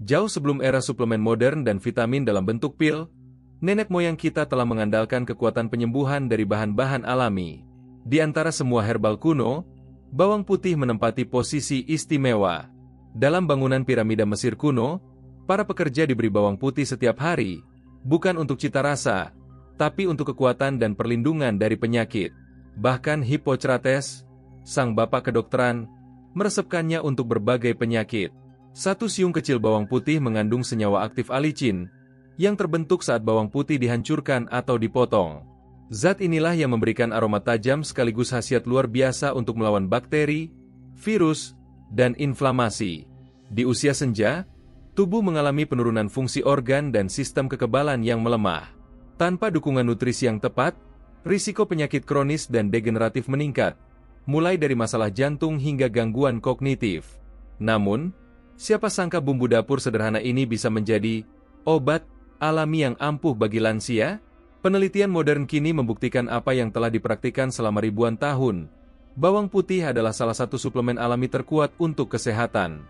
Jauh sebelum era suplemen modern dan vitamin dalam bentuk pil, nenek moyang kita telah mengandalkan kekuatan penyembuhan dari bahan-bahan alami. Di antara semua herbal kuno, bawang putih menempati posisi istimewa. Dalam bangunan piramida Mesir kuno, para pekerja diberi bawang putih setiap hari, bukan untuk cita rasa, tapi untuk kekuatan dan perlindungan dari penyakit. Bahkan Hippocrates, sang bapak kedokteran, meresepkannya untuk berbagai penyakit. Satu siung kecil bawang putih mengandung senyawa aktif alicin, yang terbentuk saat bawang putih dihancurkan atau dipotong. Zat inilah yang memberikan aroma tajam sekaligus khasiat luar biasa untuk melawan bakteri, virus, dan inflamasi. Di usia senja, tubuh mengalami penurunan fungsi organ dan sistem kekebalan yang melemah. Tanpa dukungan nutrisi yang tepat, risiko penyakit kronis dan degeneratif meningkat, mulai dari masalah jantung hingga gangguan kognitif. Namun, siapa sangka bumbu dapur sederhana ini bisa menjadi obat alami yang ampuh bagi lansia? Penelitian modern kini membuktikan apa yang telah dipraktikkan selama ribuan tahun. Bawang putih adalah salah satu suplemen alami terkuat untuk kesehatan.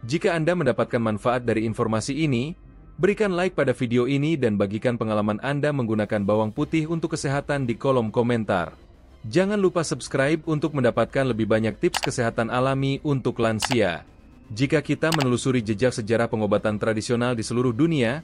Jika Anda mendapatkan manfaat dari informasi ini, berikan like pada video ini dan bagikan pengalaman Anda menggunakan bawang putih untuk kesehatan di kolom komentar. Jangan lupa subscribe untuk mendapatkan lebih banyak tips kesehatan alami untuk lansia. Jika kita menelusuri jejak sejarah pengobatan tradisional di seluruh dunia,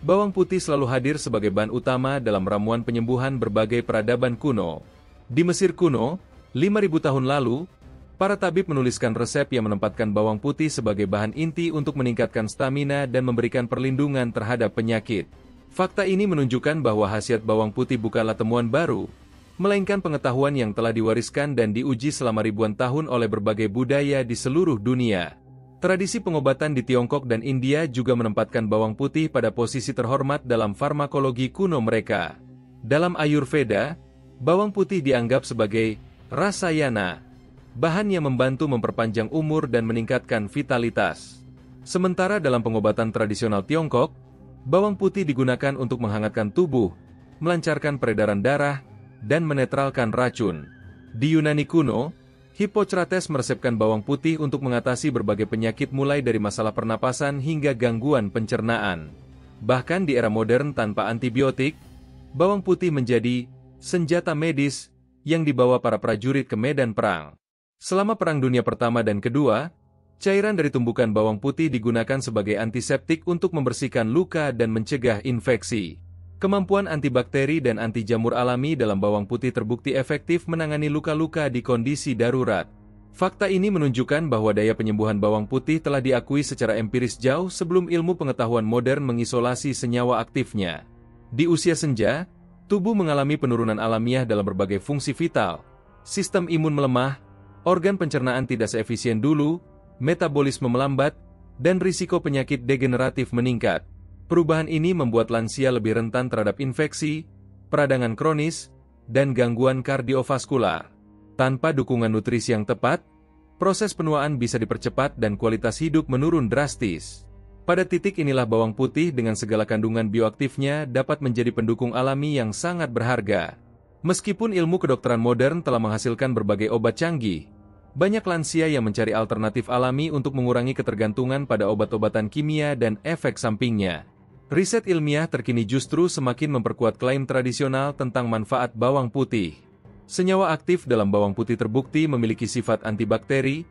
bawang putih selalu hadir sebagai bahan utama dalam ramuan penyembuhan berbagai peradaban kuno. Di Mesir kuno, 5.000 tahun lalu, para tabib menuliskan resep yang menempatkan bawang putih sebagai bahan inti untuk meningkatkan stamina dan memberikan perlindungan terhadap penyakit. Fakta ini menunjukkan bahwa khasiat bawang putih bukanlah temuan baru, melainkan pengetahuan yang telah diwariskan dan diuji selama ribuan tahun oleh berbagai budaya di seluruh dunia. Tradisi pengobatan di Tiongkok dan India juga menempatkan bawang putih pada posisi terhormat dalam farmakologi kuno mereka. Dalam Ayurveda, bawang putih dianggap sebagai rasayana, bahan yang membantu memperpanjang umur dan meningkatkan vitalitas. Sementara dalam pengobatan tradisional Tiongkok, bawang putih digunakan untuk menghangatkan tubuh, melancarkan peredaran darah, dan menetralkan racun. Di Yunani kuno, Hippocrates meresepkan bawang putih untuk mengatasi berbagai penyakit mulai dari masalah pernapasan hingga gangguan pencernaan. Bahkan di era modern tanpa antibiotik, bawang putih menjadi senjata medis yang dibawa para prajurit ke medan perang. Selama Perang Dunia Pertama dan Kedua, cairan dari tumbukan bawang putih digunakan sebagai antiseptik untuk membersihkan luka dan mencegah infeksi. Kemampuan antibakteri dan anti jamur alami dalam bawang putih terbukti efektif menangani luka-luka di kondisi darurat. Fakta ini menunjukkan bahwa daya penyembuhan bawang putih telah diakui secara empiris jauh sebelum ilmu pengetahuan modern mengisolasi senyawa aktifnya. Di usia senja, tubuh mengalami penurunan alamiah dalam berbagai fungsi vital. Sistem imun melemah, organ pencernaan tidak seefisien dulu, metabolisme melambat, dan risiko penyakit degeneratif meningkat. Perubahan ini membuat lansia lebih rentan terhadap infeksi, peradangan kronis, dan gangguan kardiovaskular. Tanpa dukungan nutrisi yang tepat, proses penuaan bisa dipercepat dan kualitas hidup menurun drastis. Pada titik inilah bawang putih dengan segala kandungan bioaktifnya dapat menjadi pendukung alami yang sangat berharga. Meskipun ilmu kedokteran modern telah menghasilkan berbagai obat canggih, banyak lansia yang mencari alternatif alami untuk mengurangi ketergantungan pada obat-obatan kimia dan efek sampingnya. Riset ilmiah terkini justru semakin memperkuat klaim tradisional tentang manfaat bawang putih. Senyawa aktif dalam bawang putih terbukti memiliki sifat antibakteri,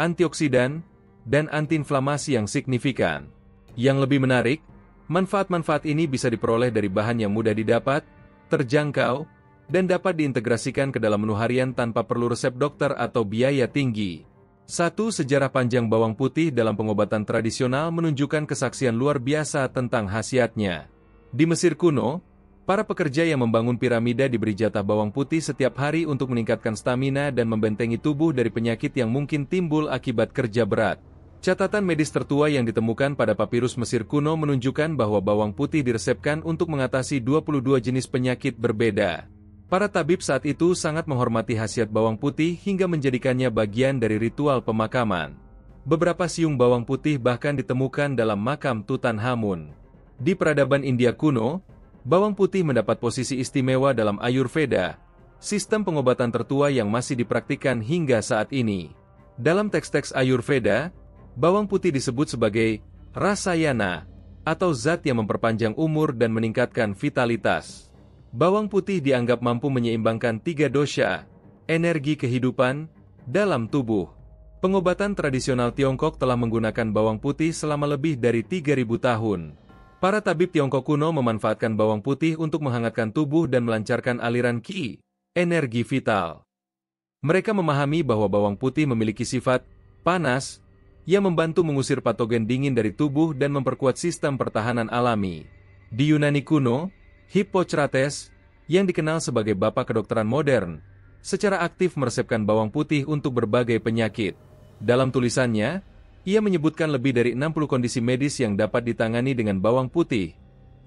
antioksidan, dan antiinflamasi yang signifikan. Yang lebih menarik, manfaat-manfaat ini bisa diperoleh dari bahan yang mudah didapat, terjangkau, dan dapat diintegrasikan ke dalam menu harian tanpa perlu resep dokter atau biaya tinggi. Sejarah panjang bawang putih dalam pengobatan tradisional menunjukkan kesaksian luar biasa tentang khasiatnya. Di Mesir kuno, para pekerja yang membangun piramida diberi jatah bawang putih setiap hari untuk meningkatkan stamina dan membentengi tubuh dari penyakit yang mungkin timbul akibat kerja berat. Catatan medis tertua yang ditemukan pada papirus Mesir kuno menunjukkan bahwa bawang putih diresepkan untuk mengatasi 22 jenis penyakit berbeda. Para tabib saat itu sangat menghormati khasiat bawang putih hingga menjadikannya bagian dari ritual pemakaman. Beberapa siung bawang putih bahkan ditemukan dalam makam Tutankhamun. Di peradaban India kuno, bawang putih mendapat posisi istimewa dalam Ayurveda, sistem pengobatan tertua yang masih dipraktikkan hingga saat ini. Dalam teks-teks Ayurveda, bawang putih disebut sebagai rasayana, atau zat yang memperpanjang umur dan meningkatkan vitalitas. Bawang putih dianggap mampu menyeimbangkan 3 dosha, energi kehidupan, dalam tubuh. Pengobatan tradisional Tiongkok telah menggunakan bawang putih selama lebih dari 3.000 tahun. Para tabib Tiongkok kuno memanfaatkan bawang putih untuk menghangatkan tubuh dan melancarkan aliran qi, energi vital. Mereka memahami bahwa bawang putih memiliki sifat panas, yang membantu mengusir patogen dingin dari tubuh dan memperkuat sistem pertahanan alami. Di Yunani kuno, Hippocrates, yang dikenal sebagai bapak kedokteran modern, secara aktif meresepkan bawang putih untuk berbagai penyakit. Dalam tulisannya, ia menyebutkan lebih dari 60 kondisi medis yang dapat ditangani dengan bawang putih,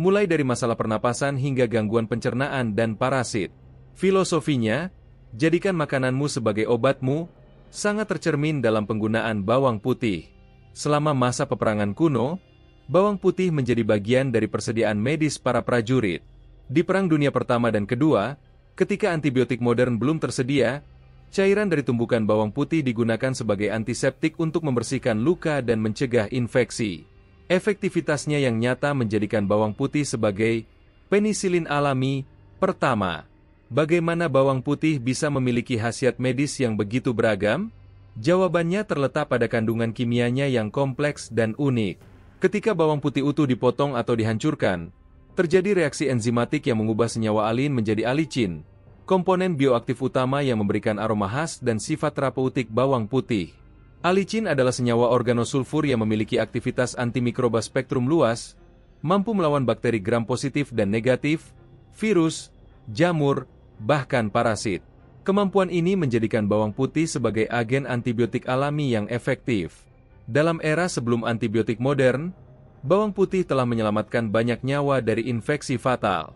mulai dari masalah pernapasan hingga gangguan pencernaan dan parasit. Filosofinya, jadikan makananmu sebagai obatmu, sangat tercermin dalam penggunaan bawang putih. Selama masa peperangan kuno, bawang putih menjadi bagian dari persediaan medis para prajurit. Di Perang Dunia Pertama dan Kedua, ketika antibiotik modern belum tersedia, cairan dari tumbukan bawang putih digunakan sebagai antiseptik untuk membersihkan luka dan mencegah infeksi. Efektivitasnya yang nyata menjadikan bawang putih sebagai penisilin alami pertama. Bagaimana bawang putih bisa memiliki khasiat medis yang begitu beragam? Jawabannya terletak pada kandungan kimianya yang kompleks dan unik. Ketika bawang putih utuh dipotong atau dihancurkan, terjadi reaksi enzimatik yang mengubah senyawa alin menjadi alicin, komponen bioaktif utama yang memberikan aroma khas dan sifat terapeutik bawang putih. Alicin adalah senyawa organosulfur yang memiliki aktivitas antimikroba spektrum luas, mampu melawan bakteri gram-positif dan negatif, virus, jamur, bahkan parasit. Kemampuan ini menjadikan bawang putih sebagai agen antibiotik alami yang efektif. Dalam era sebelum antibiotik modern, bawang putih telah menyelamatkan banyak nyawa dari infeksi fatal.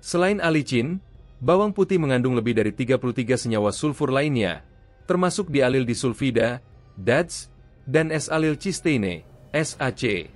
Selain alicin, bawang putih mengandung lebih dari 33 senyawa sulfur lainnya, termasuk dialil disulfida, DADS, dan S-alil cysteine, SAC.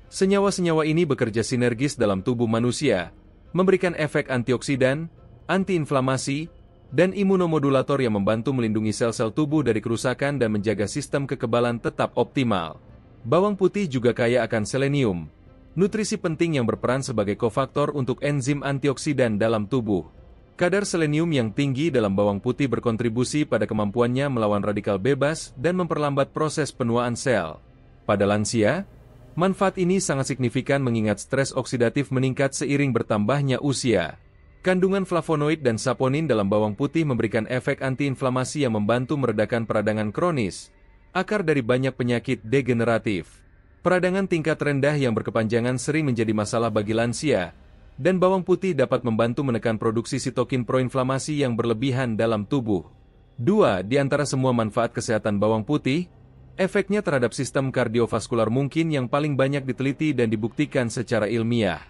Senyawa-senyawa ini bekerja sinergis dalam tubuh manusia, memberikan efek antioksidan, antiinflamasi, dan imunomodulator yang membantu melindungi sel-sel tubuh dari kerusakan dan menjaga sistem kekebalan tetap optimal. Bawang putih juga kaya akan selenium, nutrisi penting yang berperan sebagai kofaktor untuk enzim antioksidan dalam tubuh. Kadar selenium yang tinggi dalam bawang putih berkontribusi pada kemampuannya melawan radikal bebas dan memperlambat proses penuaan sel. Pada lansia, manfaat ini sangat signifikan mengingat stres oksidatif meningkat seiring bertambahnya usia. Kandungan flavonoid dan saponin dalam bawang putih memberikan efek antiinflamasi yang membantu meredakan peradangan kronis, akar dari banyak penyakit degeneratif. Peradangan tingkat rendah yang berkepanjangan sering menjadi masalah bagi lansia, dan bawang putih dapat membantu menekan produksi sitokin proinflamasi yang berlebihan dalam tubuh. 2. Di antara semua manfaat kesehatan bawang putih, efeknya terhadap sistem kardiovaskular mungkin yang paling banyak diteliti dan dibuktikan secara ilmiah.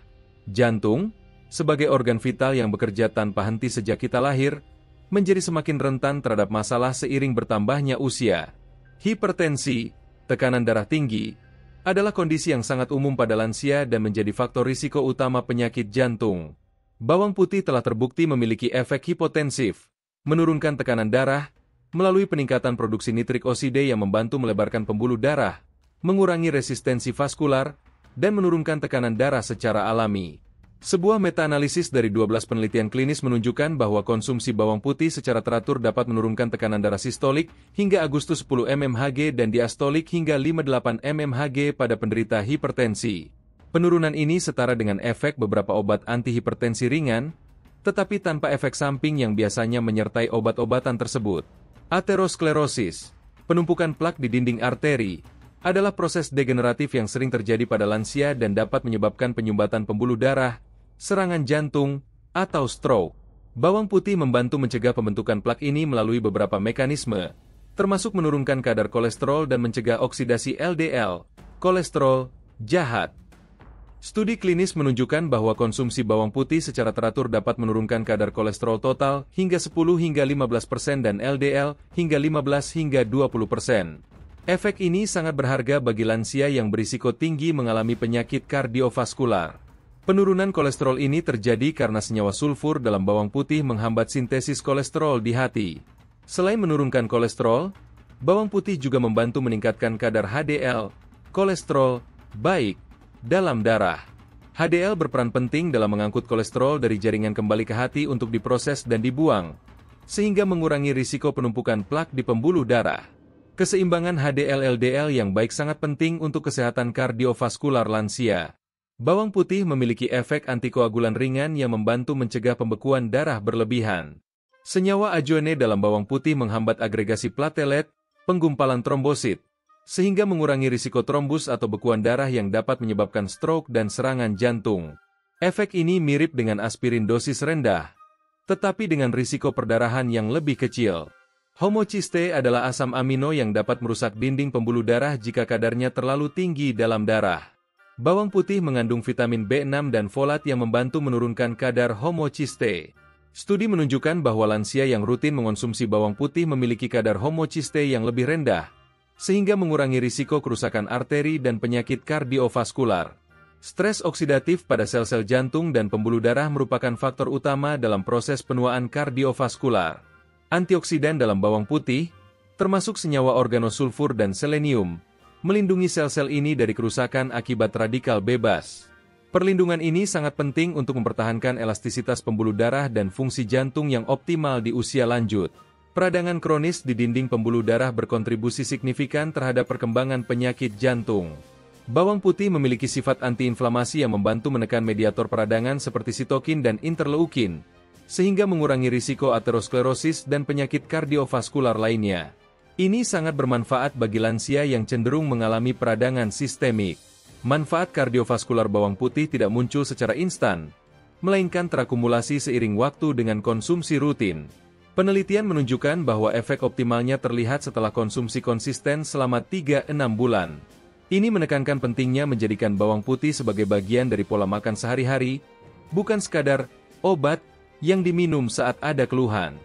Jantung, sebagai organ vital yang bekerja tanpa henti sejak kita lahir, menjadi semakin rentan terhadap masalah seiring bertambahnya usia. Hipertensi, tekanan darah tinggi, adalah kondisi yang sangat umum pada lansia dan menjadi faktor risiko utama penyakit jantung. Bawang putih telah terbukti memiliki efek hipotensif, menurunkan tekanan darah, melalui peningkatan produksi nitrik oksida yang membantu melebarkan pembuluh darah, mengurangi resistensi vaskular, dan menurunkan tekanan darah secara alami. Sebuah meta-analisis dari 12 penelitian klinis menunjukkan bahwa konsumsi bawang putih secara teratur dapat menurunkan tekanan darah sistolik hingga Agustus 10 mmHg dan diastolik hingga 58 mmHg pada penderita hipertensi. Penurunan ini setara dengan efek beberapa obat antihipertensi ringan, tetapi tanpa efek samping yang biasanya menyertai obat-obatan tersebut. Aterosklerosis, penumpukan plak di dinding arteri, adalah proses degeneratif yang sering terjadi pada lansia dan dapat menyebabkan penyumbatan pembuluh darah, serangan jantung, atau stroke. Bawang putih membantu mencegah pembentukan plak ini melalui beberapa mekanisme, termasuk menurunkan kadar kolesterol dan mencegah oksidasi LDL, kolesterol jahat. Studi klinis menunjukkan bahwa konsumsi bawang putih secara teratur dapat menurunkan kadar kolesterol total hingga 10 hingga 15% dan LDL hingga 15 hingga 20%. Efek ini sangat berharga bagi lansia yang berisiko tinggi mengalami penyakit kardiovaskular. Penurunan kolesterol ini terjadi karena senyawa sulfur dalam bawang putih menghambat sintesis kolesterol di hati. Selain menurunkan kolesterol, bawang putih juga membantu meningkatkan kadar HDL, kolesterol, Baik, dalam darah. HDL berperan penting dalam mengangkut kolesterol dari jaringan kembali ke hati untuk diproses dan dibuang, sehingga mengurangi risiko penumpukan plak di pembuluh darah. Keseimbangan HDL-LDL yang baik sangat penting untuk kesehatan kardiovaskular lansia. Bawang putih memiliki efek antikoagulan ringan yang membantu mencegah pembekuan darah berlebihan. Senyawa ajoene dalam bawang putih menghambat agregasi platelet, penggumpalan trombosit, sehingga mengurangi risiko trombus atau bekuan darah yang dapat menyebabkan stroke dan serangan jantung. Efek ini mirip dengan aspirin dosis rendah, tetapi dengan risiko perdarahan yang lebih kecil. Homocysteine adalah asam amino yang dapat merusak dinding pembuluh darah jika kadarnya terlalu tinggi dalam darah. Bawang putih mengandung vitamin B6 dan folat yang membantu menurunkan kadar homocysteine. Studi menunjukkan bahwa lansia yang rutin mengonsumsi bawang putih memiliki kadar homocysteine yang lebih rendah, sehingga mengurangi risiko kerusakan arteri dan penyakit kardiovaskular. Stres oksidatif pada sel-sel jantung dan pembuluh darah merupakan faktor utama dalam proses penuaan kardiovaskular. Antioksidan dalam bawang putih, termasuk senyawa organosulfur dan selenium, melindungi sel-sel ini dari kerusakan akibat radikal bebas. Perlindungan ini sangat penting untuk mempertahankan elastisitas pembuluh darah dan fungsi jantung yang optimal di usia lanjut. Peradangan kronis di dinding pembuluh darah berkontribusi signifikan terhadap perkembangan penyakit jantung. Bawang putih memiliki sifat antiinflamasi yang membantu menekan mediator peradangan seperti sitokin dan interleukin, sehingga mengurangi risiko aterosklerosis dan penyakit kardiovaskular lainnya. Ini sangat bermanfaat bagi lansia yang cenderung mengalami peradangan sistemik. Manfaat kardiovaskular bawang putih tidak muncul secara instan, melainkan terakumulasi seiring waktu dengan konsumsi rutin. Penelitian menunjukkan bahwa efek optimalnya terlihat setelah konsumsi konsisten selama 3-6 bulan. Ini menekankan pentingnya menjadikan bawang putih sebagai bagian dari pola makan sehari-hari, bukan sekadar obat yang diminum saat ada keluhan.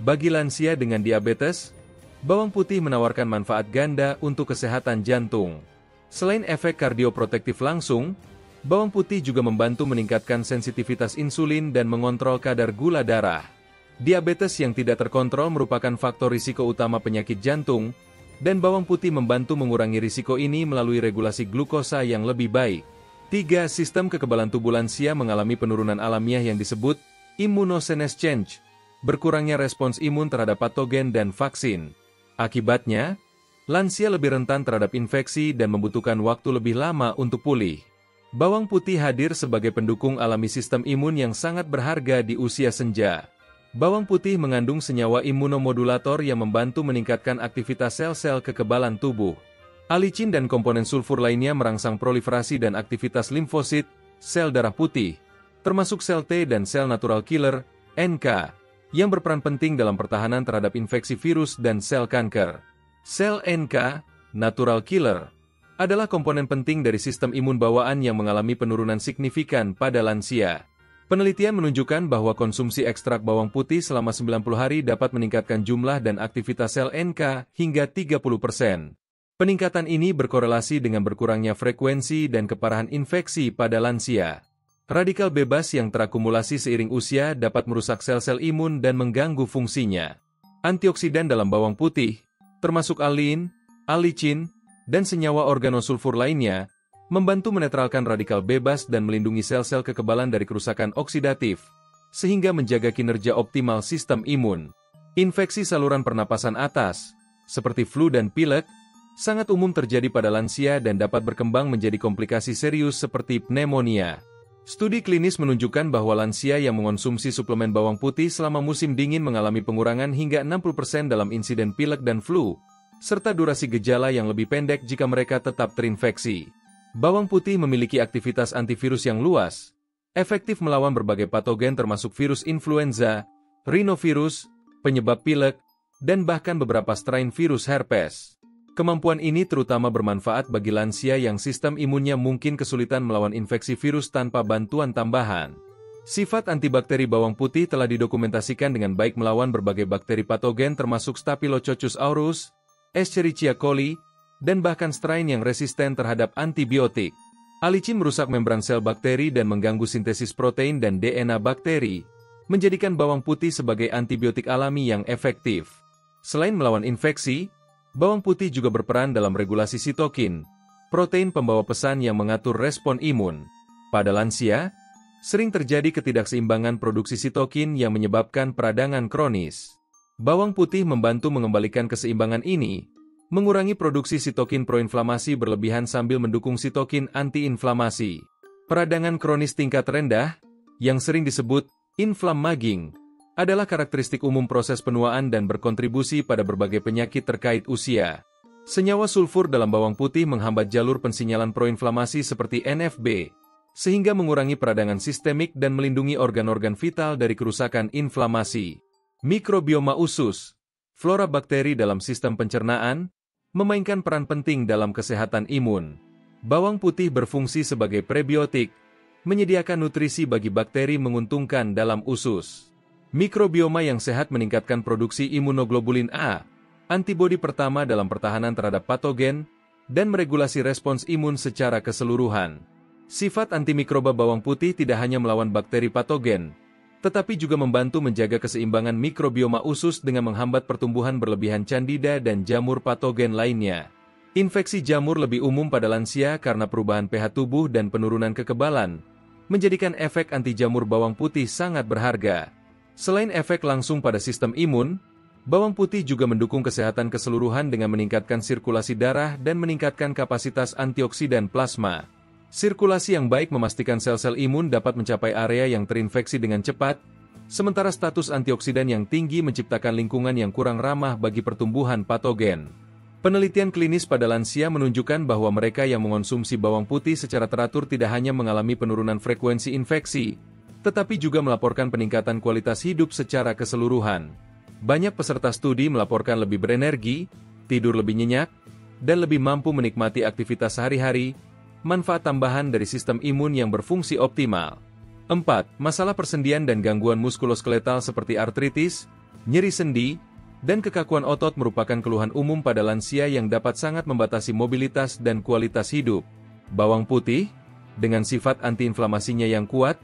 Bagi lansia dengan diabetes, bawang putih menawarkan manfaat ganda untuk kesehatan jantung. Selain efek kardioprotektif langsung, bawang putih juga membantu meningkatkan sensitivitas insulin dan mengontrol kadar gula darah. Diabetes yang tidak terkontrol merupakan faktor risiko utama penyakit jantung, dan bawang putih membantu mengurangi risiko ini melalui regulasi glukosa yang lebih baik. 3. Sistem kekebalan tubuh lansia mengalami penurunan alamiah yang disebut immunosenescence, berkurangnya respons imun terhadap patogen dan vaksin. Akibatnya, lansia lebih rentan terhadap infeksi dan membutuhkan waktu lebih lama untuk pulih. Bawang putih hadir sebagai pendukung alami sistem imun yang sangat berharga di usia senja. Bawang putih mengandung senyawa imunomodulator yang membantu meningkatkan aktivitas sel-sel kekebalan tubuh. Alicin dan komponen sulfur lainnya merangsang proliferasi dan aktivitas limfosit, sel darah putih, termasuk sel T dan sel natural killer, NK, yang berperan penting dalam pertahanan terhadap infeksi virus dan sel kanker. Sel NK, natural killer, adalah komponen penting dari sistem imun bawaan yang mengalami penurunan signifikan pada lansia. Penelitian menunjukkan bahwa konsumsi ekstrak bawang putih selama 90 hari dapat meningkatkan jumlah dan aktivitas sel NK hingga 30%. Peningkatan ini berkorelasi dengan berkurangnya frekuensi dan keparahan infeksi pada lansia. Radikal bebas yang terakumulasi seiring usia dapat merusak sel-sel imun dan mengganggu fungsinya. Antioksidan dalam bawang putih, termasuk alin, alicin, dan senyawa organosulfur lainnya, membantu menetralkan radikal bebas dan melindungi sel-sel kekebalan dari kerusakan oksidatif, sehingga menjaga kinerja optimal sistem imun. Infeksi saluran pernapasan atas, seperti flu dan pilek, sangat umum terjadi pada lansia dan dapat berkembang menjadi komplikasi serius seperti pneumonia. Studi klinis menunjukkan bahwa lansia yang mengonsumsi suplemen bawang putih selama musim dingin mengalami pengurangan hingga 60% dalam insiden pilek dan flu, serta durasi gejala yang lebih pendek jika mereka tetap terinfeksi. Bawang putih memiliki aktivitas antivirus yang luas, efektif melawan berbagai patogen termasuk virus influenza, rhinovirus, penyebab pilek, dan bahkan beberapa strain virus herpes. Kemampuan ini terutama bermanfaat bagi lansia yang sistem imunnya mungkin kesulitan melawan infeksi virus tanpa bantuan tambahan. Sifat antibakteri bawang putih telah didokumentasikan dengan baik melawan berbagai bakteri patogen termasuk Staphylococcus aureus, Escherichia coli, dan bahkan strain yang resisten terhadap antibiotik. Alicin merusak membran sel bakteri dan mengganggu sintesis protein dan DNA bakteri, menjadikan bawang putih sebagai antibiotik alami yang efektif. Selain melawan infeksi, bawang putih juga berperan dalam regulasi sitokin, protein pembawa pesan yang mengatur respon imun. Pada lansia, sering terjadi ketidakseimbangan produksi sitokin yang menyebabkan peradangan kronis. Bawang putih membantu mengembalikan keseimbangan ini, mengurangi produksi sitokin proinflamasi berlebihan sambil mendukung sitokin antiinflamasi. Peradangan kronis tingkat rendah, yang sering disebut inflammaging, adalah karakteristik umum proses penuaan dan berkontribusi pada berbagai penyakit terkait usia. Senyawa sulfur dalam bawang putih menghambat jalur pensinyalan proinflamasi seperti NFB, sehingga mengurangi peradangan sistemik dan melindungi organ-organ vital dari kerusakan inflamasi. Mikrobioma usus, flora bakteri dalam sistem pencernaan, memainkan peran penting dalam kesehatan imun. Bawang putih berfungsi sebagai prebiotik, menyediakan nutrisi bagi bakteri menguntungkan dalam usus. Mikrobioma yang sehat meningkatkan produksi imunoglobulin A, antibodi pertama dalam pertahanan terhadap patogen, dan meregulasi respons imun secara keseluruhan. Sifat antimikroba bawang putih tidak hanya melawan bakteri patogen, tetapi juga membantu menjaga keseimbangan mikrobioma usus dengan menghambat pertumbuhan berlebihan candida dan jamur patogen lainnya. Infeksi jamur lebih umum pada lansia karena perubahan pH tubuh dan penurunan kekebalan, menjadikan efek anti jamur bawang putih sangat berharga. Selain efek langsung pada sistem imun, bawang putih juga mendukung kesehatan keseluruhan dengan meningkatkan sirkulasi darah dan meningkatkan kapasitas antioksidan plasma. Sirkulasi yang baik memastikan sel-sel imun dapat mencapai area yang terinfeksi dengan cepat, sementara status antioksidan yang tinggi menciptakan lingkungan yang kurang ramah bagi pertumbuhan patogen. Penelitian klinis pada lansia menunjukkan bahwa mereka yang mengonsumsi bawang putih secara teratur tidak hanya mengalami penurunan frekuensi infeksi, tetapi juga melaporkan peningkatan kualitas hidup secara keseluruhan. Banyak peserta studi melaporkan lebih berenergi, tidur lebih nyenyak, dan lebih mampu menikmati aktivitas sehari-hari, manfaat tambahan dari sistem imun yang berfungsi optimal. 4. Masalah persendian dan gangguan muskuloskeletal seperti artritis, nyeri sendi, dan kekakuan otot merupakan keluhan umum pada lansia yang dapat sangat membatasi mobilitas dan kualitas hidup. Bawang putih, dengan sifat antiinflamasinya yang kuat,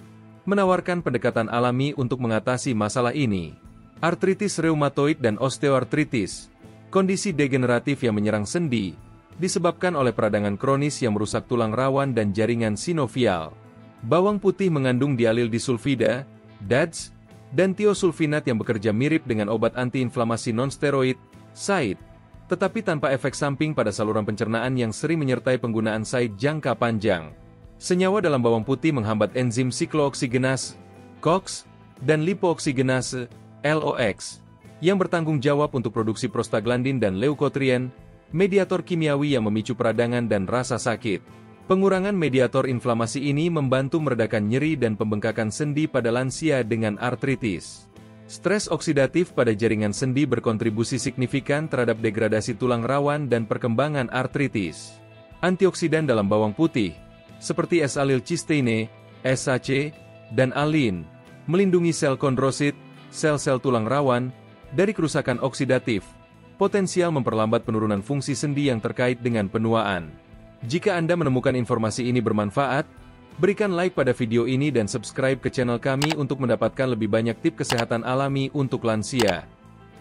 menawarkan pendekatan alami untuk mengatasi masalah ini. Artritis reumatoid dan osteoartritis, kondisi degeneratif yang menyerang sendi, disebabkan oleh peradangan kronis yang merusak tulang rawan dan jaringan sinovial. Bawang putih mengandung dialil disulfida, DADS, dan tiosulfinat yang bekerja mirip dengan obat antiinflamasi nonsteroid, SAID, tetapi tanpa efek samping pada saluran pencernaan yang sering menyertai penggunaan SAID jangka panjang. Senyawa dalam bawang putih menghambat enzim siklooksigenase, COX, dan lipooksigenase, LOX, yang bertanggung jawab untuk produksi prostaglandin dan leukotrien, mediator kimiawi yang memicu peradangan dan rasa sakit. Pengurangan mediator inflamasi ini membantu meredakan nyeri dan pembengkakan sendi pada lansia dengan artritis. Stres oksidatif pada jaringan sendi berkontribusi signifikan terhadap degradasi tulang rawan dan perkembangan artritis. Antioksidan dalam bawang putih, seperti S-alilcysteine, SAC, dan alin, melindungi sel kondrosit, sel-sel tulang rawan, dari kerusakan oksidatif, potensial memperlambat penurunan fungsi sendi yang terkait dengan penuaan. Jika Anda menemukan informasi ini bermanfaat, berikan like pada video ini dan subscribe ke channel kami untuk mendapatkan lebih banyak tips kesehatan alami untuk lansia.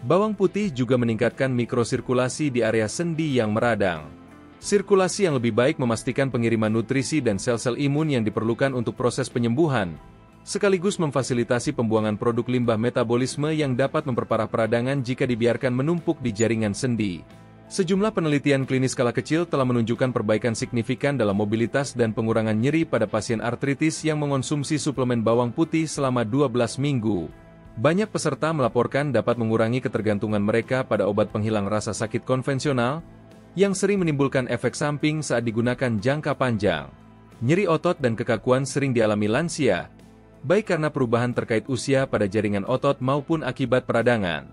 Bawang putih juga meningkatkan mikrosirkulasi di area sendi yang meradang. Sirkulasi yang lebih baik memastikan pengiriman nutrisi dan sel-sel imun yang diperlukan untuk proses penyembuhan, sekaligus memfasilitasi pembuangan produk limbah metabolisme yang dapat memperparah peradangan jika dibiarkan menumpuk di jaringan sendi. Sejumlah penelitian klinis skala kecil telah menunjukkan perbaikan signifikan dalam mobilitas dan pengurangan nyeri pada pasien artritis yang mengonsumsi suplemen bawang putih selama 12 minggu. Banyak peserta melaporkan dapat mengurangi ketergantungan mereka pada obat penghilang rasa sakit konvensional, yang sering menimbulkan efek samping saat digunakan jangka panjang. Nyeri otot dan kekakuan sering dialami lansia, baik karena perubahan terkait usia pada jaringan otot maupun akibat peradangan.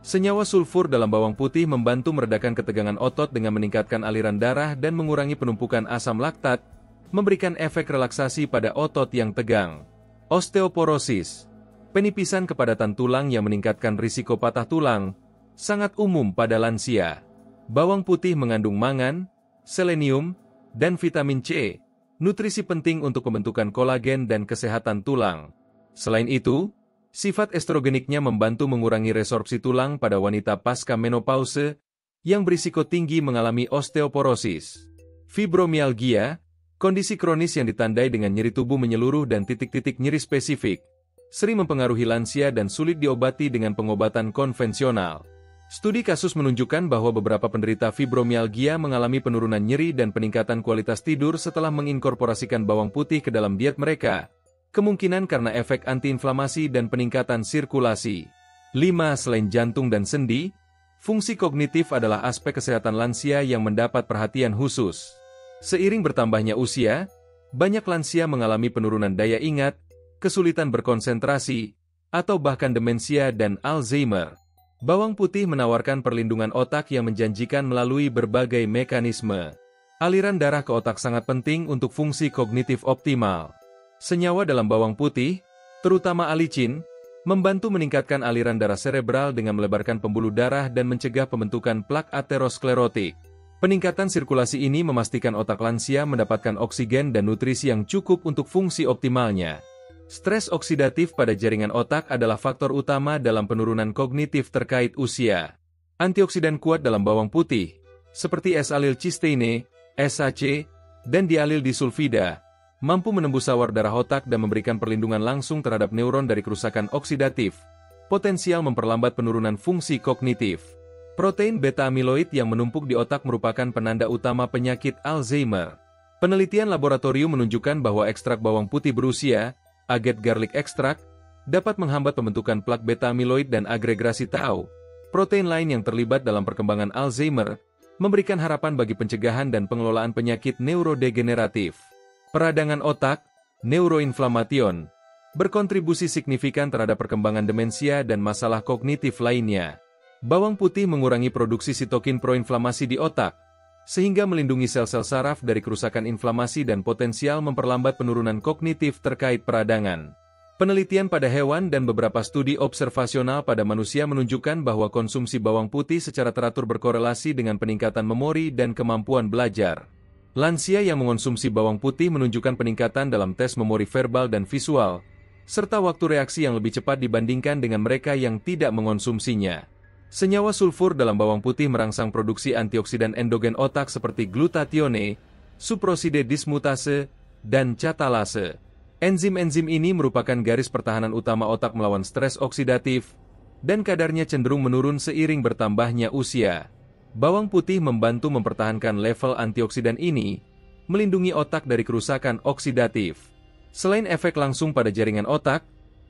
Senyawa sulfur dalam bawang putih membantu meredakan ketegangan otot dengan meningkatkan aliran darah dan mengurangi penumpukan asam laktat, memberikan efek relaksasi pada otot yang tegang. Osteoporosis, penipisan kepadatan tulang yang meningkatkan risiko patah tulang, sangat umum pada lansia. Bawang putih mengandung mangan, selenium, dan vitamin C, nutrisi penting untuk pembentukan kolagen dan kesehatan tulang. Selain itu, sifat estrogeniknya membantu mengurangi resorpsi tulang pada wanita pasca menopause yang berisiko tinggi mengalami osteoporosis. Fibromialgia, kondisi kronis yang ditandai dengan nyeri tubuh menyeluruh dan titik-titik nyeri spesifik, sering mempengaruhi lansia dan sulit diobati dengan pengobatan konvensional. Studi kasus menunjukkan bahwa beberapa penderita fibromialgia mengalami penurunan nyeri dan peningkatan kualitas tidur setelah menginkorporasikan bawang putih ke dalam diet mereka, kemungkinan karena efek antiinflamasi dan peningkatan sirkulasi. 5. Selain jantung dan sendi, fungsi kognitif adalah aspek kesehatan lansia yang mendapat perhatian khusus. Seiring bertambahnya usia, banyak lansia mengalami penurunan daya ingat, kesulitan berkonsentrasi, atau bahkan demensia dan Alzheimer. Bawang putih menawarkan perlindungan otak yang menjanjikan melalui berbagai mekanisme. Aliran darah ke otak sangat penting untuk fungsi kognitif optimal. Senyawa dalam bawang putih, terutama alicin, membantu meningkatkan aliran darah serebral dengan melebarkan pembuluh darah dan mencegah pembentukan plak aterosklerotik. Peningkatan sirkulasi ini memastikan otak lansia mendapatkan oksigen dan nutrisi yang cukup untuk fungsi optimalnya. Stres oksidatif pada jaringan otak adalah faktor utama dalam penurunan kognitif terkait usia. Antioksidan kuat dalam bawang putih, seperti S-alilcysteine, SAC, dan dialil-disulfida, mampu menembus sawar darah otak dan memberikan perlindungan langsung terhadap neuron dari kerusakan oksidatif, potensial memperlambat penurunan fungsi kognitif. Protein beta-amiloid yang menumpuk di otak merupakan penanda utama penyakit Alzheimer. Penelitian laboratorium menunjukkan bahwa ekstrak bawang putih berusia, aged garlic extract, dapat menghambat pembentukan plak beta-amiloid dan agregasi tau, protein lain yang terlibat dalam perkembangan Alzheimer, memberikan harapan bagi pencegahan dan pengelolaan penyakit neurodegeneratif. Peradangan otak, neuroinflamation, berkontribusi signifikan terhadap perkembangan demensia dan masalah kognitif lainnya. Bawang putih mengurangi produksi sitokin proinflamasi di otak, sehingga melindungi sel-sel saraf dari kerusakan inflamasi dan potensial memperlambat penurunan kognitif terkait peradangan. Penelitian pada hewan dan beberapa studi observasional pada manusia menunjukkan bahwa konsumsi bawang putih secara teratur berkorelasi dengan peningkatan memori dan kemampuan belajar. Lansia yang mengonsumsi bawang putih menunjukkan peningkatan dalam tes memori verbal dan visual, serta waktu reaksi yang lebih cepat dibandingkan dengan mereka yang tidak mengonsumsinya. Senyawa sulfur dalam bawang putih merangsang produksi antioksidan endogen otak seperti glutathione, suproside dismutase, dan catalase. Enzim-enzim ini merupakan garis pertahanan utama otak melawan stres oksidatif, dan kadarnya cenderung menurun seiring bertambahnya usia. Bawang putih membantu mempertahankan level antioksidan ini, melindungi otak dari kerusakan oksidatif. Selain efek langsung pada jaringan otak,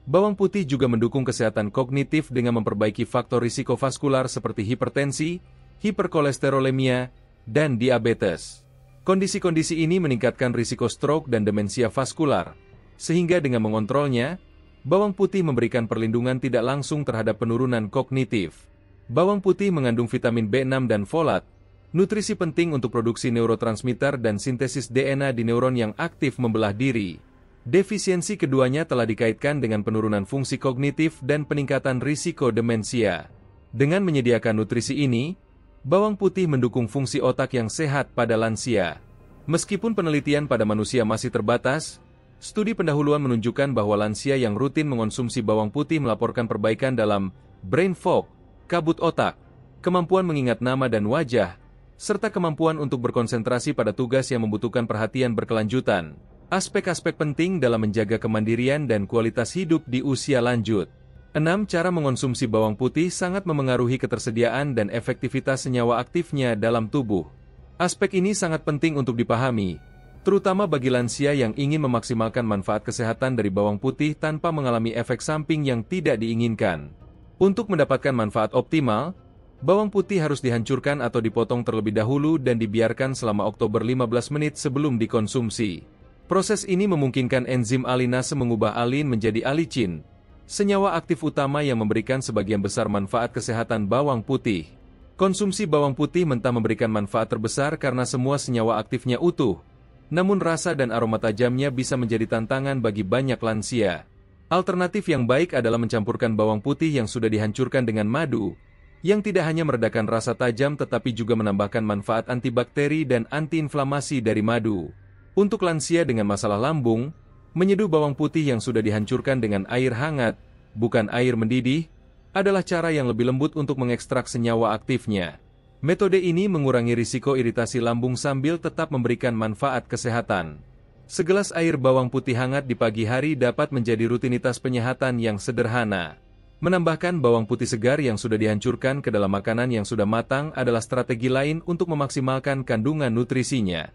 bawang putih juga mendukung kesehatan kognitif dengan memperbaiki faktor risiko vaskular seperti hipertensi, hiperkolesterolemia, dan diabetes. Kondisi-kondisi ini meningkatkan risiko stroke dan demensia vaskular, sehingga dengan mengontrolnya, bawang putih memberikan perlindungan tidak langsung terhadap penurunan kognitif. Bawang putih mengandung vitamin B6 dan folat, nutrisi penting untuk produksi neurotransmitter dan sintesis DNA di neuron yang aktif membelah diri. Defisiensi keduanya telah dikaitkan dengan penurunan fungsi kognitif dan peningkatan risiko demensia. Dengan menyediakan nutrisi ini, bawang putih mendukung fungsi otak yang sehat pada lansia. Meskipun penelitian pada manusia masih terbatas, studi pendahuluan menunjukkan bahwa lansia yang rutin mengonsumsi bawang putih melaporkan perbaikan dalam brain fog, kabut otak, kemampuan mengingat nama dan wajah, serta kemampuan untuk berkonsentrasi pada tugas yang membutuhkan perhatian berkelanjutan. Aspek-aspek penting dalam menjaga kemandirian dan kualitas hidup di usia lanjut. 6. Cara mengonsumsi bawang putih sangat memengaruhi ketersediaan dan efektivitas senyawa aktifnya dalam tubuh. Aspek ini sangat penting untuk dipahami, terutama bagi lansia yang ingin memaksimalkan manfaat kesehatan dari bawang putih tanpa mengalami efek samping yang tidak diinginkan. Untuk mendapatkan manfaat optimal, bawang putih harus dihancurkan atau dipotong terlebih dahulu dan dibiarkan selama Oktober 15 menit sebelum dikonsumsi. Proses ini memungkinkan enzim alinase mengubah alin menjadi alicin, senyawa aktif utama yang memberikan sebagian besar manfaat kesehatan bawang putih. Konsumsi bawang putih mentah memberikan manfaat terbesar karena semua senyawa aktifnya utuh, namun rasa dan aroma tajamnya bisa menjadi tantangan bagi banyak lansia. Alternatif yang baik adalah mencampurkan bawang putih yang sudah dihancurkan dengan madu, yang tidak hanya meredakan rasa tajam tetapi juga menambahkan manfaat antibakteri dan antiinflamasi dari madu. Untuk lansia dengan masalah lambung, menyeduh bawang putih yang sudah dihancurkan dengan air hangat, bukan air mendidih, adalah cara yang lebih lembut untuk mengekstrak senyawa aktifnya. Metode ini mengurangi risiko iritasi lambung sambil tetap memberikan manfaat kesehatan. Segelas air bawang putih hangat di pagi hari dapat menjadi rutinitas penyehatan yang sederhana. Menambahkan bawang putih segar yang sudah dihancurkan ke dalam makanan yang sudah matang adalah strategi lain untuk memaksimalkan kandungan nutrisinya.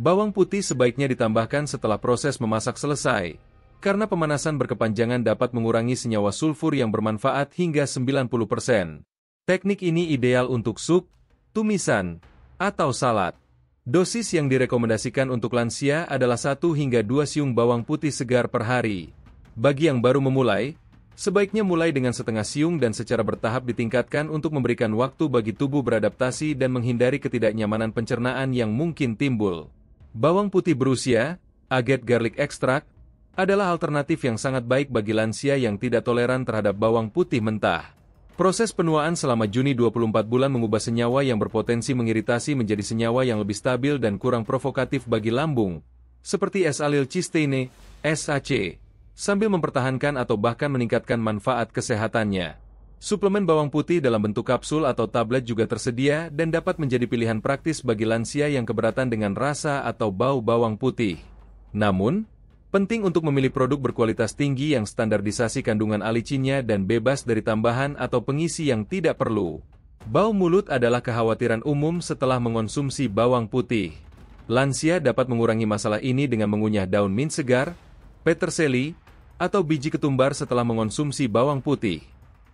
Bawang putih sebaiknya ditambahkan setelah proses memasak selesai, karena pemanasan berkepanjangan dapat mengurangi senyawa sulfur yang bermanfaat hingga 90%. Teknik ini ideal untuk sup, tumisan, atau salad. Dosis yang direkomendasikan untuk lansia adalah 1 hingga 2 siung bawang putih segar per hari. Bagi yang baru memulai, sebaiknya mulai dengan setengah siung dan secara bertahap ditingkatkan untuk memberikan waktu bagi tubuh beradaptasi dan menghindari ketidaknyamanan pencernaan yang mungkin timbul. Bawang putih berusia, aged garlic extract, adalah alternatif yang sangat baik bagi lansia yang tidak toleran terhadap bawang putih mentah. Proses penuaan selama Juni 24 bulan mengubah senyawa yang berpotensi mengiritasi menjadi senyawa yang lebih stabil dan kurang provokatif bagi lambung, seperti S-alilcysteine, SAC, sambil mempertahankan atau bahkan meningkatkan manfaat kesehatannya. Suplemen bawang putih dalam bentuk kapsul atau tablet juga tersedia dan dapat menjadi pilihan praktis bagi lansia yang keberatan dengan rasa atau bau bawang putih. Namun, penting untuk memilih produk berkualitas tinggi yang standarisasi kandungan alicinnya dan bebas dari tambahan atau pengisi yang tidak perlu. Bau mulut adalah kekhawatiran umum setelah mengonsumsi bawang putih. Lansia dapat mengurangi masalah ini dengan mengunyah daun mint segar, peterseli, atau biji ketumbar setelah mengonsumsi bawang putih.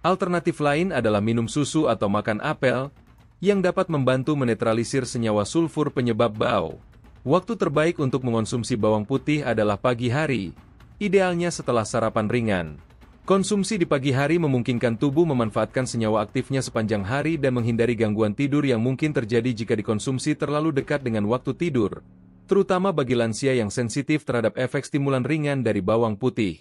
Alternatif lain adalah minum susu atau makan apel, yang dapat membantu menetralisir senyawa sulfur penyebab bau. Waktu terbaik untuk mengonsumsi bawang putih adalah pagi hari, idealnya setelah sarapan ringan. Konsumsi di pagi hari memungkinkan tubuh memanfaatkan senyawa aktifnya sepanjang hari dan menghindari gangguan tidur yang mungkin terjadi jika dikonsumsi terlalu dekat dengan waktu tidur, terutama bagi lansia yang sensitif terhadap efek stimulan ringan dari bawang putih.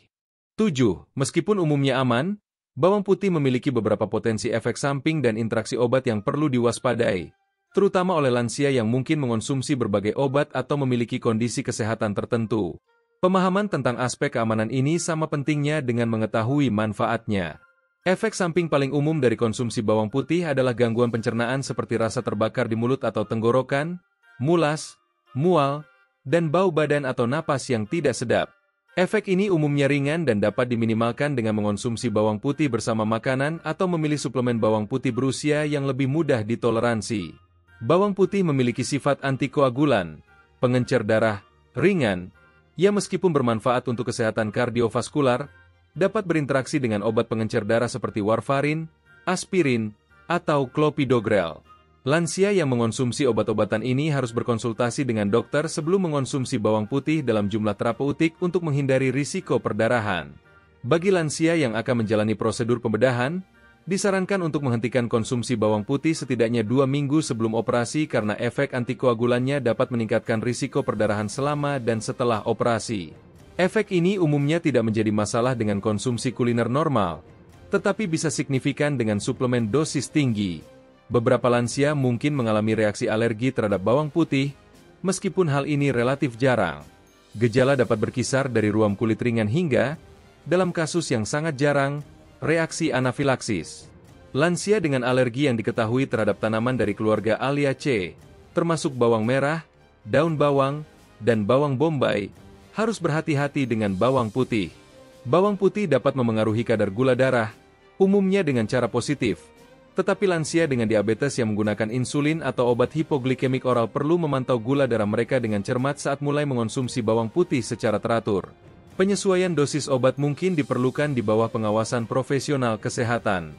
7. Meskipun umumnya aman, bawang putih memiliki beberapa potensi efek samping dan interaksi obat yang perlu diwaspadai, terutama oleh lansia yang mungkin mengonsumsi berbagai obat atau memiliki kondisi kesehatan tertentu. Pemahaman tentang aspek keamanan ini sama pentingnya dengan mengetahui manfaatnya. Efek samping paling umum dari konsumsi bawang putih adalah gangguan pencernaan seperti rasa terbakar di mulut atau tenggorokan, mulas, mual, dan bau badan atau napas yang tidak sedap. Efek ini umumnya ringan dan dapat diminimalkan dengan mengonsumsi bawang putih bersama makanan atau memilih suplemen bawang putih berusia yang lebih mudah ditoleransi. Bawang putih memiliki sifat antikoagulan, pengencer darah, ringan, yang meskipun bermanfaat untuk kesehatan kardiovaskular, dapat berinteraksi dengan obat pengencer darah seperti warfarin, aspirin, atau clopidogrel. Lansia yang mengonsumsi obat-obatan ini harus berkonsultasi dengan dokter sebelum mengonsumsi bawang putih dalam jumlah terapeutik untuk menghindari risiko perdarahan. Bagi lansia yang akan menjalani prosedur pembedahan, disarankan untuk menghentikan konsumsi bawang putih setidaknya 2 minggu sebelum operasi karena efek antikoagulannya dapat meningkatkan risiko perdarahan selama dan setelah operasi. Efek ini umumnya tidak menjadi masalah dengan konsumsi kuliner normal, tetapi bisa signifikan dengan suplemen dosis tinggi. Beberapa lansia mungkin mengalami reaksi alergi terhadap bawang putih, meskipun hal ini relatif jarang. Gejala dapat berkisar dari ruam kulit ringan hingga, dalam kasus yang sangat jarang, reaksi anafilaksis. Lansia dengan alergi yang diketahui terhadap tanaman dari keluarga Aliaceae, termasuk bawang merah, daun bawang, dan bawang bombay, harus berhati-hati dengan bawang putih. Bawang putih dapat memengaruhi kadar gula darah, umumnya dengan cara positif. Tetapi lansia dengan diabetes yang menggunakan insulin atau obat hipoglikemik oral perlu memantau gula darah mereka dengan cermat saat mulai mengonsumsi bawang putih secara teratur. Penyesuaian dosis obat mungkin diperlukan di bawah pengawasan profesional kesehatan.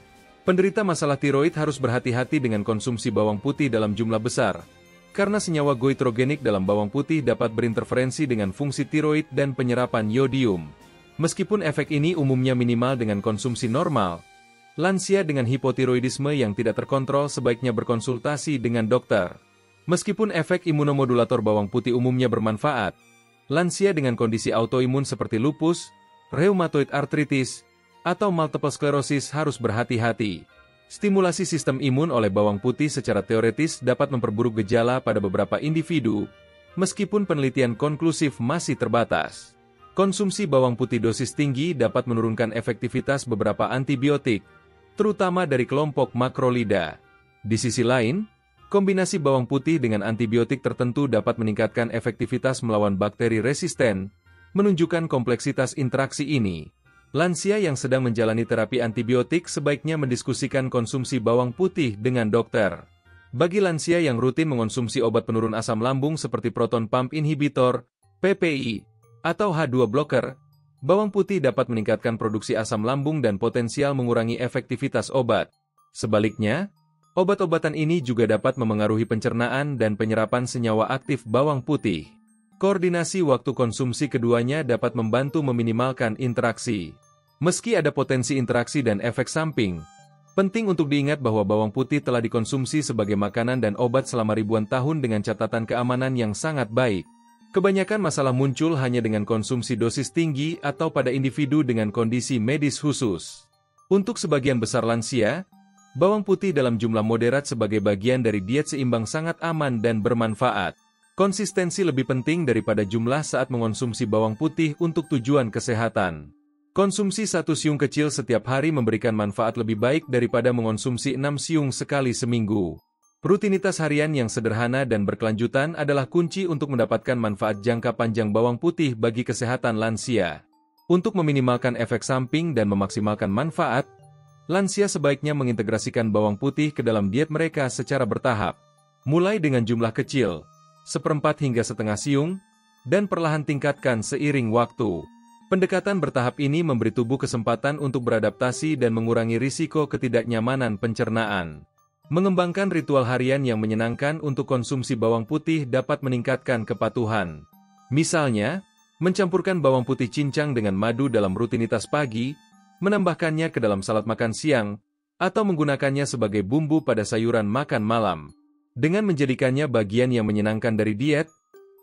Penderita masalah tiroid harus berhati-hati dengan konsumsi bawang putih dalam jumlah besar, karena senyawa goitrogenik dalam bawang putih dapat berinterferensi dengan fungsi tiroid dan penyerapan yodium. Meskipun efek ini umumnya minimal dengan konsumsi normal, lansia dengan hipotiroidisme yang tidak terkontrol sebaiknya berkonsultasi dengan dokter. Meskipun efek imunomodulator bawang putih umumnya bermanfaat, lansia dengan kondisi autoimun seperti lupus, rheumatoid arthritis, atau multiple sclerosis harus berhati-hati. Stimulasi sistem imun oleh bawang putih secara teoretis dapat memperburuk gejala pada beberapa individu, meskipun penelitian konklusif masih terbatas. Konsumsi bawang putih dosis tinggi dapat menurunkan efektivitas beberapa antibiotik, terutama dari kelompok makrolida. Di sisi lain, Kombinasi bawang putih dengan antibiotik tertentu dapat meningkatkan efektivitas melawan bakteri resisten, menunjukkan kompleksitas interaksi ini. Lansia yang sedang menjalani terapi antibiotik sebaiknya mendiskusikan konsumsi bawang putih dengan dokter. Bagi lansia yang rutin mengonsumsi obat penurun asam lambung seperti proton pump inhibitor, PPI, atau H2 blocker, bawang putih dapat meningkatkan produksi asam lambung dan potensial mengurangi efektivitas obat. Sebaliknya, obat-obatan ini juga dapat memengaruhi pencernaan dan penyerapan senyawa aktif bawang putih. Koordinasi waktu konsumsi keduanya dapat membantu meminimalkan interaksi. Meski ada potensi interaksi dan efek samping, penting untuk diingat bahwa bawang putih telah dikonsumsi sebagai makanan dan obat selama ribuan tahun dengan catatan keamanan yang sangat baik. Kebanyakan masalah muncul hanya dengan konsumsi dosis tinggi atau pada individu dengan kondisi medis khusus. Untuk sebagian besar lansia, bawang putih dalam jumlah moderat sebagai bagian dari diet seimbang sangat aman dan bermanfaat. Konsistensi lebih penting daripada jumlah saat mengonsumsi bawang putih untuk tujuan kesehatan. Konsumsi 1 siung kecil setiap hari memberikan manfaat lebih baik daripada mengonsumsi 6 siung sekali seminggu. Rutinitas harian yang sederhana dan berkelanjutan adalah kunci untuk mendapatkan manfaat jangka panjang bawang putih bagi kesehatan lansia. Untuk meminimalkan efek samping dan memaksimalkan manfaat, lansia sebaiknya mengintegrasikan bawang putih ke dalam diet mereka secara bertahap. Mulai dengan jumlah kecil, 1/4 hingga setengah siung, dan perlahan tingkatkan seiring waktu. Pendekatan bertahap ini memberi tubuh kesempatan untuk beradaptasi dan mengurangi risiko ketidaknyamanan pencernaan. Mengembangkan ritual harian yang menyenangkan untuk konsumsi bawang putih dapat meningkatkan kepatuhan. Misalnya, mencampurkan bawang putih cincang dengan madu dalam rutinitas pagi, menambahkannya ke dalam salad makan siang, atau menggunakannya sebagai bumbu pada sayuran makan malam. Dengan menjadikannya bagian yang menyenangkan dari diet,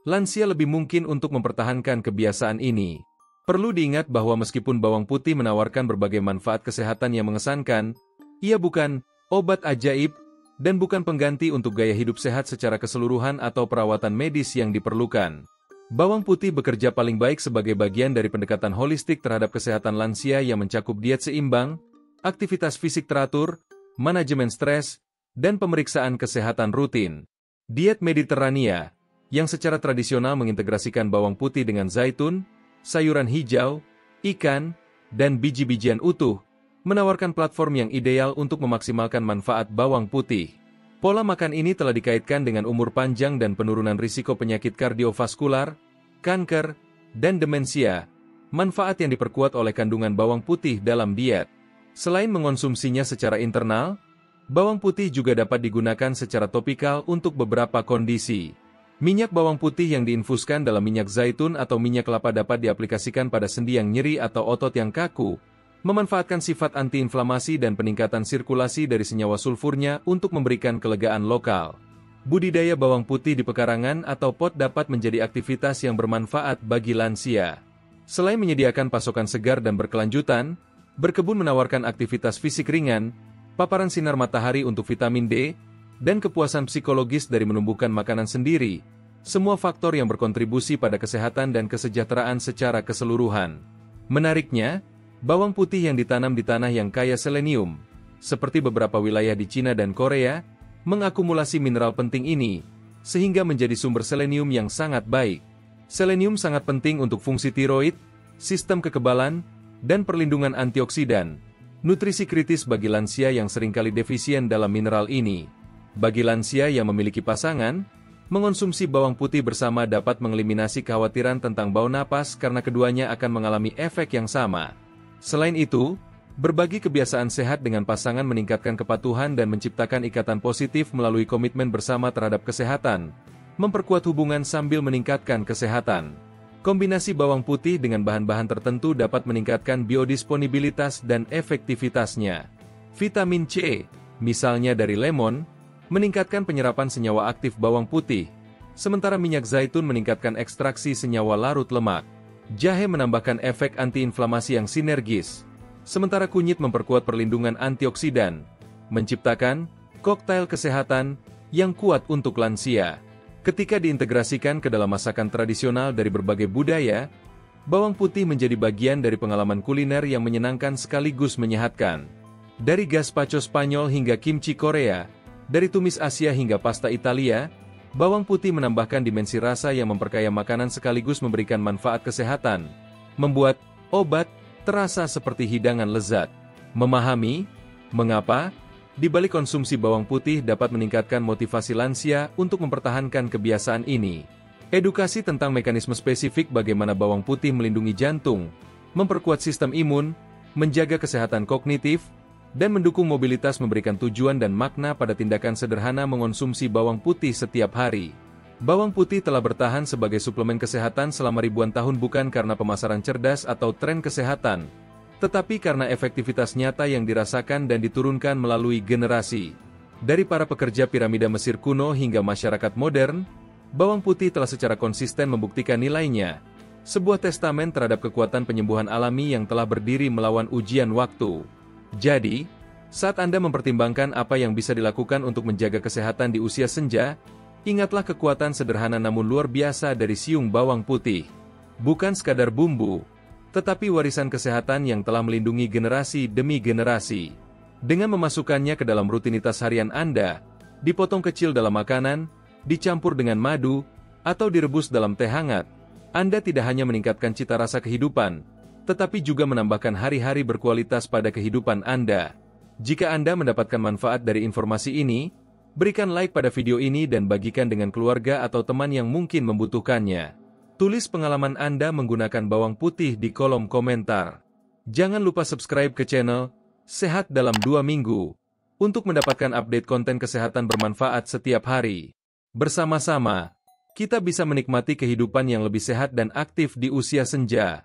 lansia lebih mungkin untuk mempertahankan kebiasaan ini. Perlu diingat bahwa meskipun bawang putih menawarkan berbagai manfaat kesehatan yang mengesankan, ia bukan obat ajaib dan bukan pengganti untuk gaya hidup sehat secara keseluruhan atau perawatan medis yang diperlukan. Bawang putih bekerja paling baik sebagai bagian dari pendekatan holistik terhadap kesehatan lansia yang mencakup diet seimbang, aktivitas fisik teratur, manajemen stres, dan pemeriksaan kesehatan rutin. Diet Mediterania, yang secara tradisional mengintegrasikan bawang putih dengan zaitun, sayuran hijau, ikan, dan biji-bijian utuh, menawarkan platform yang ideal untuk memaksimalkan manfaat bawang putih. Pola makan ini telah dikaitkan dengan umur panjang dan penurunan risiko penyakit kardiovaskular, kanker, dan demensia, manfaat yang diperkuat oleh kandungan bawang putih dalam diet. Selain mengonsumsinya secara internal, bawang putih juga dapat digunakan secara topikal untuk beberapa kondisi. Minyak bawang putih yang diinfuskan dalam minyak zaitun atau minyak kelapa dapat diaplikasikan pada sendi yang nyeri atau otot yang kaku, memanfaatkan sifat antiinflamasi dan peningkatan sirkulasi dari senyawa sulfurnya untuk memberikan kelegaan lokal. Budidaya bawang putih di pekarangan atau pot dapat menjadi aktivitas yang bermanfaat bagi lansia. Selain menyediakan pasokan segar dan berkelanjutan, berkebun menawarkan aktivitas fisik ringan, paparan sinar matahari untuk vitamin D, dan kepuasan psikologis dari menumbuhkan makanan sendiri, semua faktor yang berkontribusi pada kesehatan dan kesejahteraan secara keseluruhan. Menariknya, bawang putih yang ditanam di tanah yang kaya selenium, seperti beberapa wilayah di Cina dan Korea, mengakumulasi mineral penting ini, sehingga menjadi sumber selenium yang sangat baik. Selenium sangat penting untuk fungsi tiroid, sistem kekebalan, dan perlindungan antioksidan. Nutrisi kritis bagi lansia yang seringkali defisien dalam mineral ini. Bagi lansia yang memiliki pasangan, mengonsumsi bawang putih bersama dapat mengeliminasi kekhawatiran tentang bau napas karena keduanya akan mengalami efek yang sama. Selain itu, berbagi kebiasaan sehat dengan pasangan meningkatkan kepatuhan dan menciptakan ikatan positif melalui komitmen bersama terhadap kesehatan, memperkuat hubungan sambil meningkatkan kesehatan. Kombinasi bawang putih dengan bahan-bahan tertentu dapat meningkatkan biodisponibilitas dan efektivitasnya. Vitamin C, misalnya dari lemon, meningkatkan penyerapan senyawa aktif bawang putih, sementara minyak zaitun meningkatkan ekstraksi senyawa larut lemak. Jahe menambahkan efek antiinflamasi yang sinergis, sementara kunyit memperkuat perlindungan antioksidan, menciptakan koktail kesehatan yang kuat untuk lansia. Ketika diintegrasikan ke dalam masakan tradisional dari berbagai budaya, bawang putih menjadi bagian dari pengalaman kuliner yang menyenangkan sekaligus menyehatkan. Dari gazpacho Spanyol hingga kimchi Korea, Dari tumis Asia hingga pasta Italia, bawang putih menambahkan dimensi rasa yang memperkaya makanan sekaligus memberikan manfaat kesehatan, membuat obat terasa seperti hidangan lezat. Memahami mengapa di balik konsumsi bawang putih dapat meningkatkan motivasi lansia untuk mempertahankan kebiasaan ini. Edukasi tentang mekanisme spesifik bagaimana bawang putih melindungi jantung, memperkuat sistem imun, menjaga kesehatan kognitif, dan mendukung mobilitas memberikan tujuan dan makna pada tindakan sederhana mengonsumsi bawang putih setiap hari. Bawang putih telah bertahan sebagai suplemen kesehatan selama ribuan tahun bukan karena pemasaran cerdas atau tren kesehatan, tetapi karena efektivitas nyata yang dirasakan dan diturunkan melalui generasi. Dari para pekerja piramida Mesir kuno hingga masyarakat modern, bawang putih telah secara konsisten membuktikan nilainya, sebuah testamen terhadap kekuatan penyembuhan alami yang telah berdiri melawan ujian waktu. Jadi, saat Anda mempertimbangkan apa yang bisa dilakukan untuk menjaga kesehatan di usia senja, ingatlah kekuatan sederhana namun luar biasa dari siung bawang putih. Bukan sekadar bumbu, tetapi warisan kesehatan yang telah melindungi generasi demi generasi. Dengan memasukkannya ke dalam rutinitas harian Anda, dipotong kecil dalam makanan, dicampur dengan madu, atau direbus dalam teh hangat, Anda tidak hanya meningkatkan cita rasa kehidupan, tetapi juga menambahkan hari-hari berkualitas pada kehidupan Anda. Jika Anda mendapatkan manfaat dari informasi ini, berikan like pada video ini dan bagikan dengan keluarga atau teman yang mungkin membutuhkannya. Tulis pengalaman Anda menggunakan bawang putih di kolom komentar. Jangan lupa subscribe ke channel Sehat dalam 2 Minggu untuk mendapatkan update konten kesehatan bermanfaat setiap hari. Bersama-sama, kita bisa menikmati kehidupan yang lebih sehat dan aktif di usia senja.